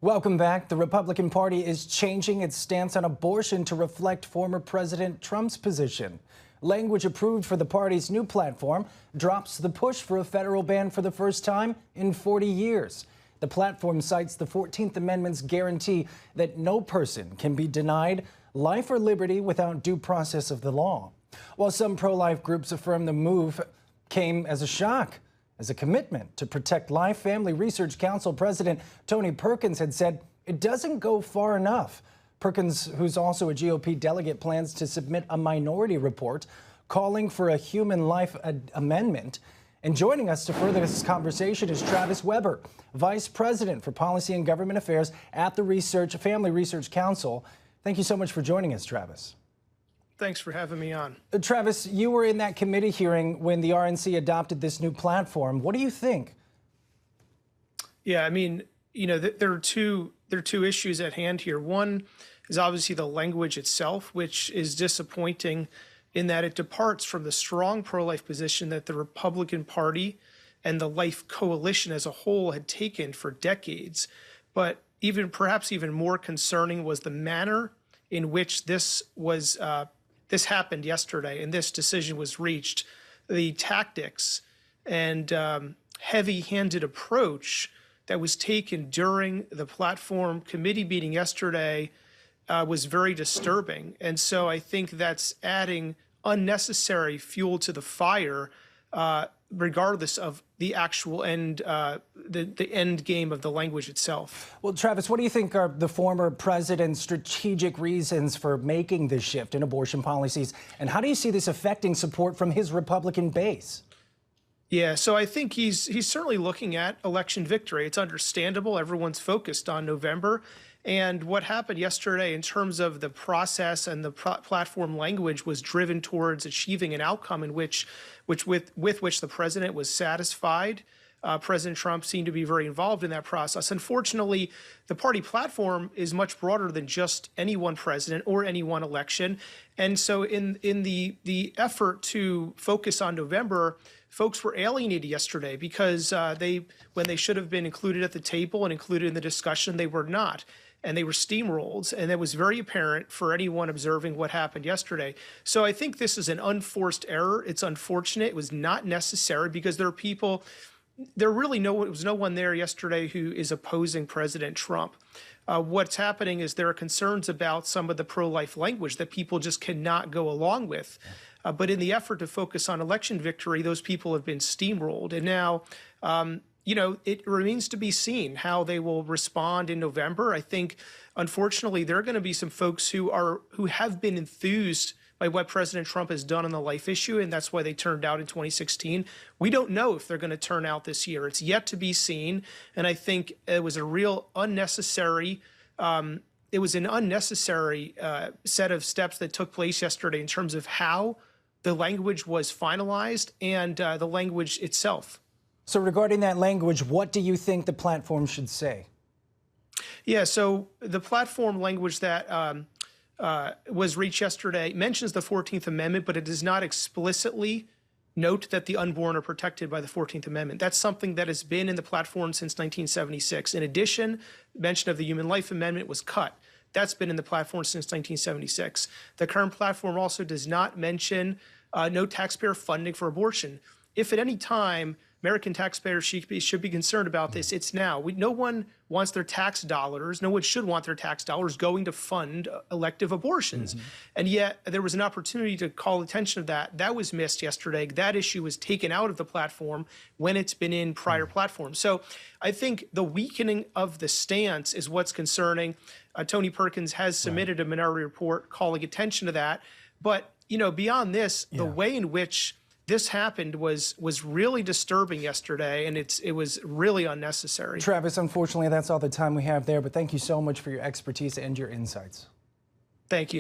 Welcome back. The Republican Party is changing its stance on abortion to reflect former President Trump's position. Language approved for the party's new platform drops the push for a federal ban for the first time in 40 years. The platform cites the 14th Amendment's guarantee that no person can be denied life or liberty without due process of the law. While some pro-life groups affirm the move came as a shock, as a commitment to protect life, Family Research Council President Tony Perkins had said it doesn't go far enough. Perkins, who's also a GOP delegate, plans to submit a minority report calling for a human life amendment. And joining us to further this conversation is Travis Weber, Vice President for Policy and Government Affairs at the Family Research Council. Thank you so much for joining us, Travis. Thanks for having me on. Travis, you were in that committee hearing when the RNC adopted this new platform. What do you think? Yeah, I mean, there are two issues at hand here. One is obviously the language itself, which is disappointing in that it departs from the strong pro-life position that the Republican Party and the Life Coalition as a whole had taken for decades. But perhaps even more concerning was the manner in which this happened yesterday and this decision was reached. The tactics and heavy-handed approach that was taken during the platform committee meeting yesterday was very disturbing. And so I think that's adding unnecessary fuel to the fire, regardless of the actual end, the end game of the language itself. Well, Travis, what do you think are the former president's strategic reasons for making this shift in abortion policies? And how do you see this affecting support from his Republican base? Yeah, so I think he's certainly looking at election victory. It's understandable. Everyone's focused on November. And what happened yesterday in terms of the process and the platform language was driven towards achieving an outcome in with which the president was satisfied. President Trump seemed to be very involved in that process. Unfortunately, the party platform is much broader than just any one president or any one election. And so in the effort to focus on November, folks were alienated yesterday because when they should have been included at the table and included in the discussion, they were not. And they were steamrolled, and that was very apparent for anyone observing what happened yesterday. So I think this is an unforced error. It's unfortunate. It was not necessary because there was no one there yesterday who is opposing President Trump. What's happening is there are concerns about some of the pro-life language that people just cannot go along with. But in the effort to focus on election victory, those people have been steamrolled. And now, it remains to be seen how they will respond in November. I think, unfortunately, there are going to be some folks who have been enthused by what President Trump has done on the life issue, and that's why they turned out in 2016. We don't know if they're going to turn out this year. It's yet to be seen, and I think it was a real unnecessary set of steps that took place yesterday in terms of how the language was finalized and the language itself. So regarding that language, what do you think the platform should say? Yeah, so the platform language that was reached yesterday mentions the 14th Amendment, but it does not explicitly note that the unborn are protected by the 14th Amendment. That's something that has been in the platform since 1976. In addition, mention of the Human Life Amendment was cut. That's been in the platform since 1976. The current platform also does not mention no taxpayer funding for abortion. If at any time American taxpayers should be concerned about this, it's now. No one wants their tax dollars, no one should want their tax dollars going to fund elective abortions. And yet there was an opportunity to call attention to that. That was missed yesterday. That issue was taken out of the platform when it's been in prior platforms. So I think the weakening of the stance is what's concerning. Tony Perkins has submitted a minority report calling attention to that. But, beyond this, the way in which this happened was really disturbing yesterday, and it was really unnecessary. Travis, unfortunately, that's all the time we have there, but thank you so much for your expertise and your insights. Thank you.